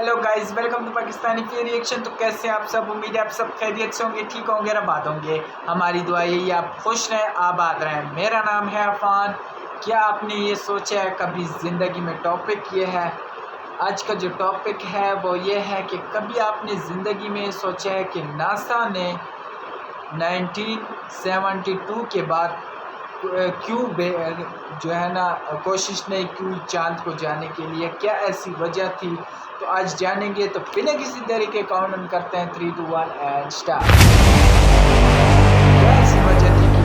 Hello guys, welcome to Pakistani film reaction. तो कैसे हैं आप सब? उम्मीद है आप सब खैरियत से होंगे, ठीक होंगे, आबाद होंगे। हमारी दुआ यही आप खुश रहें, आबाद रहें। मेरा नाम है अफान। क्या आपने ये सोचा है कभी ज़िंदगी में? टॉपिक ये है, आज का जो टॉपिक है वो ये है कि कभी आपने ज़िंदगी में सोचा है कि नासा ने 1972 के बाद क्यों जो है ना कोशिश नहीं क्यों चांद को जाने के लिए? क्या ऐसी वजह थी? तो आज जानेंगे। तो बिना किसी देरी के काउंट ऑन करते हैं 3, 2, 1 एंड स्टार्ट। क्या ऐसी वजह थी कि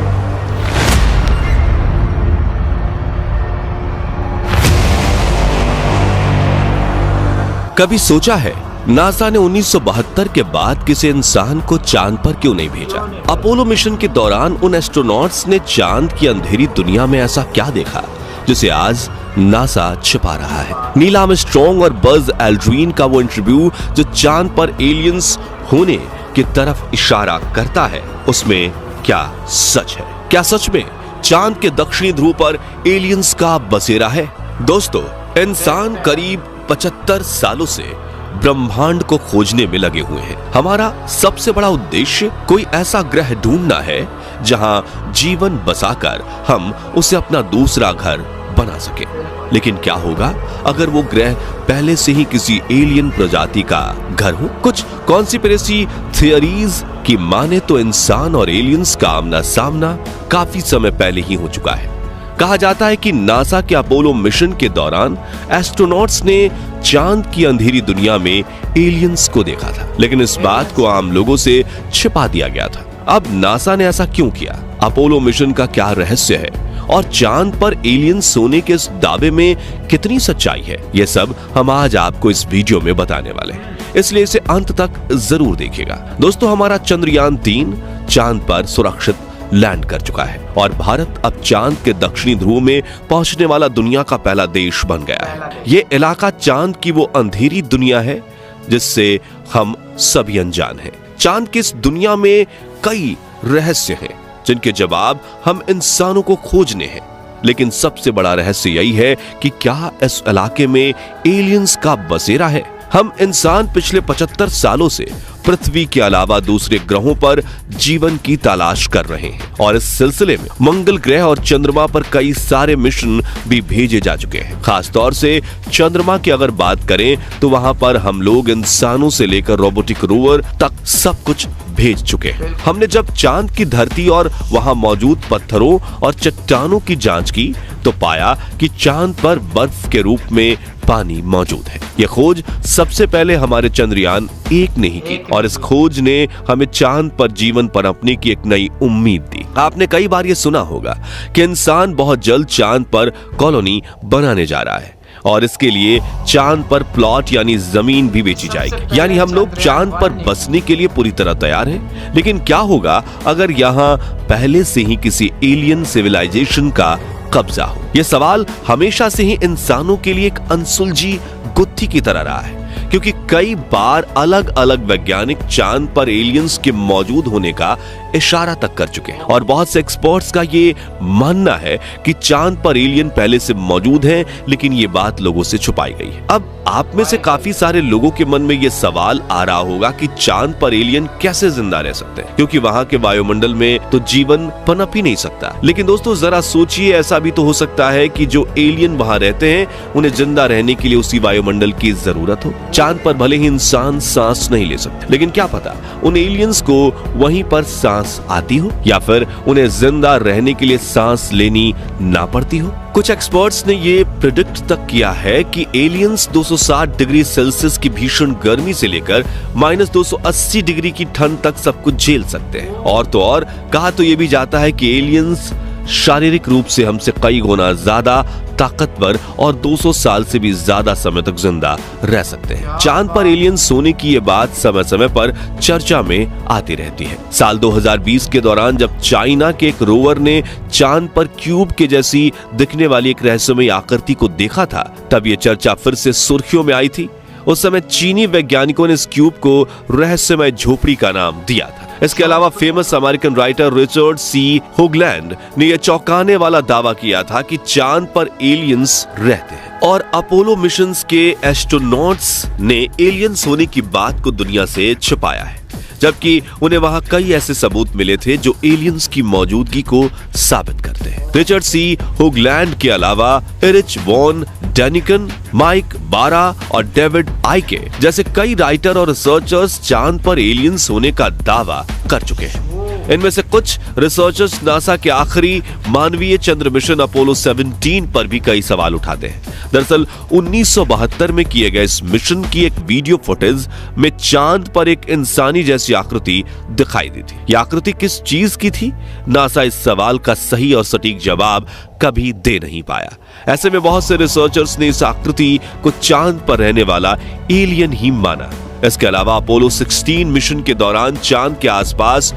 कभी सोचा है नासा ने 1972 के बाद किसी इंसान को चांद पर क्यों नहीं भेजा? अपोलो मिशन के दौरान उन एस्ट्रोनॉट्स ने चांद की अंधेरी दुनिया में ऐसा क्या देखा जिसे आज नासा छिपा रहा है? नील आर्मस्ट्रांग और बज एल्ड्रिन का वो इंटरव्यू जो चांद पर एलियंस होने की तरफ इशारा करता है, उसमें क्या सच है? क्या सच में चांद के दक्षिणी ध्रुव पर एलियंस का बसेरा है? दोस्तों, इंसान करीब 75 सालों से ब्रह्मांड को खोजने में लगे हुए हैं। हमारा सबसे बड़ा उद्देश्य कोई ऐसा ग्रह ढूंढना है जहां जीवन बसाकर हम उसे अपना दूसरा घर बना सके। लेकिन क्या होगा अगर वो ग्रह पहले से ही किसी एलियन प्रजाति का घर हो? कुछ कॉन्स्पिरेसी थियरीज की माने तो इंसान और एलियंस का आमना सामना काफी समय पहले ही हो चुका है। कहा जाता है कि नासा के अपोलो मिशन के दौरान एस्ट्रोनॉट्स ने चांद की अंधेरी दुनिया में एलियंस को देखा था, लेकिन इस बात को आम लोगों से छिपा दिया गया था। अब नासा ने ऐसा क्यों किया? अपोलो मिशन का क्या रहस्य है और चांद पर एलियंस होने के इस दावे में कितनी सच्चाई है? ये सब हम आज आपको इस वीडियो में बताने वाले हैं, इसलिए इसे अंत तक जरूर देखिएगा। दोस्तों, हमारा चंद्रयान 3 चांद पर सुरक्षित लैंड कर चुका है और भारत अब चांद के दक्षिणी ध्रुव में पहुंचने वाला दुनिया का पहला देश बन गया है। ये इलाका चांद की वो अंधेरी दुनिया है जिससे हम सभी अनजान हैं। चांद की इस दुनिया में कई रहस्य हैं जिनके जवाब हम इंसानों को खोजने हैं, लेकिन सबसे बड़ा रहस्य यही है कि क्या इस इलाके में एलियंस का बसेरा है? हम इंसान पिछले 75 सालों से पृथ्वी के अलावा दूसरे ग्रहों पर जीवन की तलाश कर रहे हैं और इस सिलसिले में मंगल ग्रह और चंद्रमा पर कई सारे मिशन भी भेजे जा चुके हैं। खासतौर से चंद्रमा की अगर बात करें तो वहां पर हम लोग इंसानों से लेकर रोबोटिक रोवर तक सब कुछ भेज चुके हैं। हमने जब चांद की धरती और वहां मौजूद पत्थरों और चट्टानों की जांच की तो पाया कि चांद पर बर्फ के रूप में पानी मौजूद है। यह खोज सबसे पहले हमारे चंद्रयान 1 ने ही की और इस खोज ने हमें चांद पर जीवन पनपने की एक नई उम्मीद दी। आपने कई बार ये सुना होगा कि इंसान बहुत जल्द चांद पर कॉलोनी बनाने जा रहा है और इसके लिए चांद पर प्लॉट यानी जमीन भी बेची जाएगी। यानी हम लोग चांद पर बसने के लिए पूरी तरह तैयार हैं। लेकिन क्या होगा अगर यहाँ पहले से ही किसी एलियन सिविलाइजेशन का कब्जा हो? यह सवाल हमेशा से ही इंसानों के लिए एक अनसुलझी गुत्थी की तरह रहा है, क्योंकि कई बार अलग अलग वैज्ञानिक चांद पर एलियंस के मौजूद होने का इशारा तक कर चुके हैं और बहुत से एक्सपर्ट्स का ये मानना है कि चांद पर एलियन पहले से मौजूद हैं, लेकिन ये बात लोगों से छुपाई गई है। अब आप में से काफी सारे लोगों के मन में ये सवाल आ रहा होगा कि चांद पर एलियन कैसे जिंदा रह सकते हैं, क्योंकि वहां के वायुमंडल में तो जीवन पनप ही नहीं सकता। लेकिन दोस्तों, जरा सोचिए, ऐसा भी तो हो सकता है कि जो एलियन वहां रहते हैं उन्हें जिंदा रहने के लिए उसी वायुमंडल की जरूरत हो। चांद पर भले ही इंसान सांस नहीं ले सकते, लेकिन क्या पता उन एलियंस को वहीं पर सांस आती हो या फिर उन्हें जिंदा रहने के लिए सांस लेनी ना पड़ती हो। कुछ एक्सपर्ट्स ने ये प्रेडिक्ट तक किया है कि एलियंस 260 डिग्री सेल्सियस की भीषण गर्मी से लेकर -280 डिग्री की ठंड तक सब कुछ झेल सकते हैं। और तो और कहा तो ये भी जाता है कि एलियंस शारीरिक रूप से हमसे कई गुना ज्यादा ताकतवर और 200 साल से भी ज्यादा समय तक जिंदा रह सकते हैं। चांद पर एलियंस होने की ये बात समय समय पर चर्चा में आती रहती है। साल 2020 के दौरान जब चाइना के एक रोवर ने चांद पर क्यूब के जैसी दिखने वाली एक रहस्यमयी आकृति को देखा था, तब ये चर्चा फिर से सुर्खियों में आई थी। उस समय चीनी वैज्ञानिकों ने इस क्यूब को रहस्यमय झोपड़ी का नाम दिया था। इसके अलावा फेमस अमेरिकन राइटर रिचर्ड सी होगलैंड ने यह चौंकाने वाला दावा किया था कि चांद पर एलियंस रहते हैं और अपोलो मिशंस के एस्ट्रोनॉट्स ने एलियंस होने की बात को दुनिया से छुपाया है, जबकि उन्हें वहां कई ऐसे सबूत मिले थे जो एलियंस की मौजूदगी को साबित करते हैं। रिचर्ड सी होगलैंड के अलावा एरिच वॉन डेनिकन, माइक बारा और डेविड आइके जैसे कई राइटर और रिसर्चर्स चांद पर एलियंस होने का दावा कर चुके हैं। इनमें से कुछ रिसर्चर्स नासा के आखिरी मानवीय चंद्र मिशन अपोलो 17 पर भी कई सवाल उठाते हैं। दरअसल 1972 में किए गए इस मिशन की एक वीडियो फुटेज में चांद पर एक इंसानी जैसी आकृति दिखाई दी थी। यह आकृति किस चीज की थी? नासा इस सवाल का सही और सटीक जवाब कभी दे नहीं पाया। ऐसे में बहुत से रिसर्चर्स ने इस आकृति को चांद पर रहने वाला एलियन ही माना। इसके अलावा अपोलो 16 मिशन के दौरान चांद के आसपास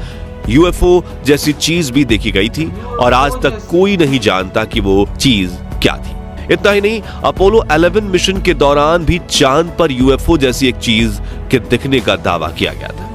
यूएफओ जैसी चीज भी देखी गई थी और आज तक कोई नहीं जानता कि वो चीज क्या थी। इतना ही नहीं, अपोलो 11 मिशन के दौरान भी चांद पर यूएफओ जैसी एक चीज के दिखने का दावा किया गया था।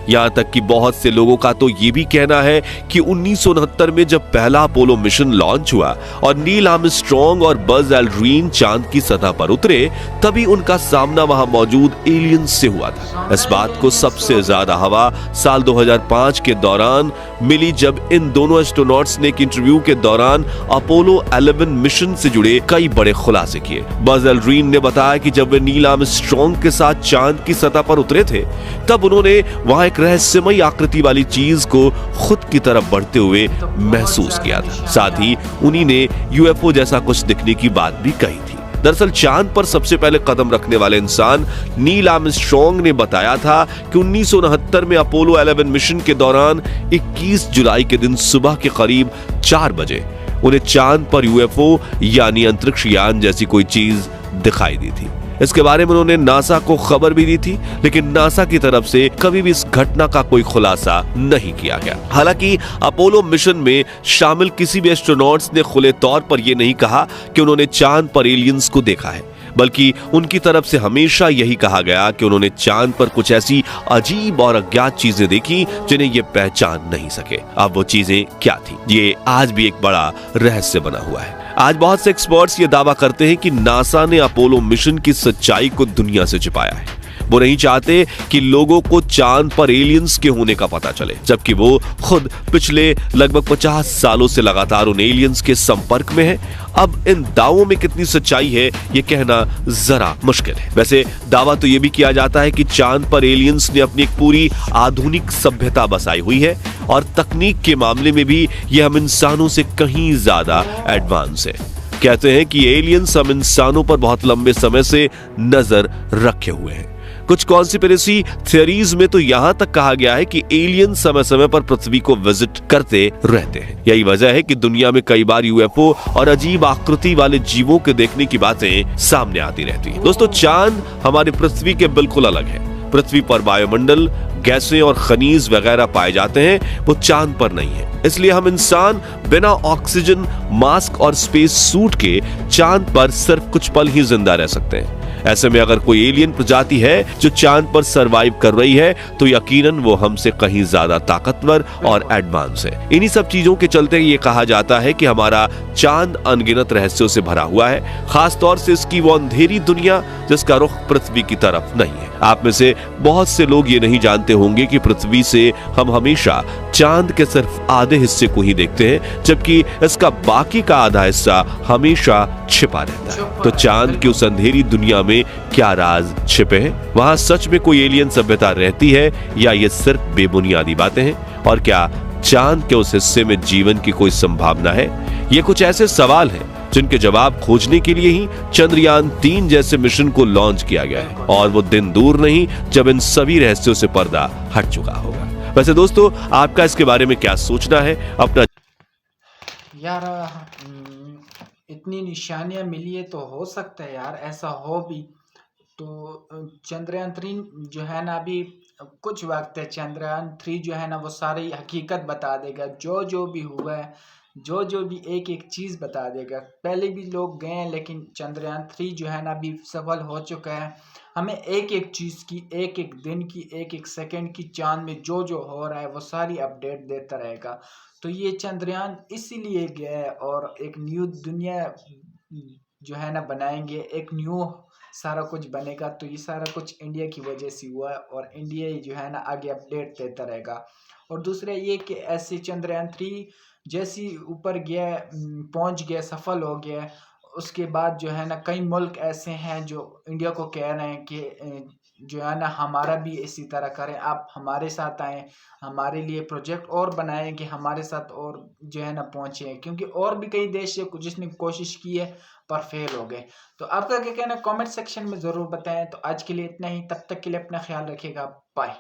यहां तक कि बहुत से लोगों का तो यह भी कहना है कि 1969 में जब पहला अपोलो मिशन लॉन्च हुआ और नील आर्मस्ट्रॉन्ग और बज एल्ड्रिन चांद की सतह पर उतरे, तभी उनका सामना वहां मौजूद एलियंस से हुआ था। इस बात को सबसे ज्यादा हवा साल 2005 के दौरान मिली, जब इन दोनों एस्ट्रोनॉट्स ने एक इंटरव्यू के दौरान अपोलो 11 मिशन से जुड़े कई बड़े खुलासे किए। बज एल्ड्रिन ने बताया कि जब वे नील आर्मस्ट्रॉन्ग के साथ चांद की सतह पर उतरे थे, तब उन्होंने वहां एक रहस्यमयी आकृति वाली चीज को खुद की तरफ बढ़ते हुए महसूस किया था। साथ ही उन्हीं ने यूएफओ जैसा कुछ दिखने की बात भी कही थी। दरअसल चांद पर सबसे पहले कदम रखने वाले इंसान नील आर्मस्ट्रॉन्ग ने बताया था कि 1969 में अपोलो 11 मिशन के दौरान 21 जुलाई के दिन सुबह के करीब 4 बजे उन्हें चांद पर यूएफओ यानी अंतरिक्ष यान जैसी कोई चीज दिखाई दी थी। इसके बारे में उन्होंने नासा को खबर भी दी थी, लेकिन नासा की तरफ से कभी भी इस घटना का कोई खुलासा नहीं किया गया। हालांकि अपोलो मिशन में शामिल किसी भी एस्ट्रोनॉट्स ने खुले तौर पर यह नहीं कहा कि उन्होंने चांद पर एलियंस को देखा है, बल्कि उनकी तरफ से हमेशा यही कहा गया कि उन्होंने चांद पर कुछ ऐसी अजीब और अज्ञात चीजें देखी जिन्हें ये पहचान नहीं सके। अब वो चीजें क्या थी, ये आज भी एक बड़ा रहस्य बना हुआ है। आज बहुत से एक्सपर्ट्स ये दावा करते हैं कि नासा ने अपोलो मिशन की सच्चाई को दुनिया से छिपाया है। वो नहीं चाहते कि लोगों को चांद पर एलियंस के होने का पता चले, जबकि वो खुद पिछले लगभग 50 सालों से लगातार उन एलियंस के संपर्क में है। अब इन दावों में कितनी सच्चाई है ये कहना जरा मुश्किल है। वैसे दावा तो ये भी किया जाता है कि चांद पर एलियंस ने अपनी एक पूरी आधुनिक सभ्यता बसाई हुई है और तकनीक के मामले में भी ये हम इंसानों से कहीं ज्यादा एडवांस है। कहते हैं कि एलियंस हम इंसानों पर बहुत लंबे समय से नजर रखे हुए हैं। कुछ कॉन्स्पिरेसी थियरीज में तो यहां तक कहा गया है कि एलियन समय समय पर पृथ्वी को विजिट करते रहते हैं। यही वजह है कि दुनिया में कई बार यूएफओ और अजीब आकृति वाले जीवों के देखने की बातें सामने आती रहती हैं। दोस्तों, चांद हमारी पृथ्वी के बिल्कुल अलग है। पृथ्वी पर वायुमंडल, गैसें और खनिज वगैरह पाए जाते हैं, वो चांद पर नहीं है। इसलिए हम इंसान बिना ऑक्सीजन मास्क और स्पेस सूट के चांद पर सिर्फ कुछ पल ही जिंदा रह सकते हैं। ऐसे में अगर कोई एलियन प्रजाति है जो चांद पर सरवाइव कर रही है, तो यकीनन वो हमसे कहीं ज्यादा ताकतवर और एडवांस है। इन्हीं सब चीजों के चलते ये कहा जाता है कि हमारा चांद अनगिनत रहस्यों से भरा हुआ है, खास तौर से इसकी वो अंधेरी दुनिया जिसका रुख पृथ्वी की तरफ नहीं है। आप में से बहुत से लोग ये नहीं जानते होंगे कि पृथ्वी से हम हमेशा चांद के सिर्फ आधे हिस्से को ही देखते हैं, जबकि इसका बाकी का आधा हिस्सा हमेशा छिपा रहता है। तो चांद की उस अंधेरी दुनिया में क्या राज छिपे हैं? वहां सच में कोई एलियन सभ्यता रहती है या ये सिर्फ बेबुनियादी बातें हैं? और क्या चांद के उस हिस्से में जीवन की कोई संभावना है? ये कुछ ऐसे सवाल हैं जिनके जवाब खोजने के लिए ही चंद्रयान 3 जैसे मिशन को लॉन्च किया गया है, और वो दिन दूर नहीं जब इन सभी रहस्यों से पर्दा हट चुका होगा। वैसे दोस्तों, आपका इसके बारे में क्या सोचना है? अपना यार इतनी निशानियां मिली है तो हो सकता है यार ऐसा हो भी। तो चंद्रयान 3 जो है ना, अभी कुछ वक्त है, चंद्रयान 3 जो है ना वो सारी हकीकत बता देगा, जो जो भी हुआ है, जो जो भी एक एक चीज़ बता देगा। पहले भी लोग गए हैं, लेकिन चंद्रयान 3 जो है ना अभी सफल हो चुका है हमें एक एक चीज़ की, एक एक दिन की, एक एक सेकंड की चाँद में जो जो हो रहा है वो सारी अपडेट देता रहेगा। तो ये चंद्रयान इसीलिए गया है और एक न्यू दुनिया जो है ना बनाएंगे, एक न्यू सारा कुछ बनेगा। तो ये सारा कुछ इंडिया की वजह से हुआ है और इंडिया ही जो है ना आगे अपडेट देता रहेगा। और दूसरा ये कि ऐसे चंद्रयान 3 जैसी ऊपर गया, पहुंच गया, सफल हो गया, उसके बाद जो है ना कई मुल्क ऐसे हैं जो इंडिया को कह रहे हैं कि जो है ना हमारा भी इसी तरह करें, आप हमारे साथ आएँ, हमारे लिए प्रोजेक्ट और बनाएं कि हमारे साथ और जो है ना पहुँचे, क्योंकि और भी कई देश है जिसने कोशिश की है पर फेल हो गए। तो आपका क्या कहना है कमेंट सेक्शन में ज़रूर बताएं। तो आज के लिए इतना ही, तब तक के लिए अपना ख्याल रखिएगा, बाय।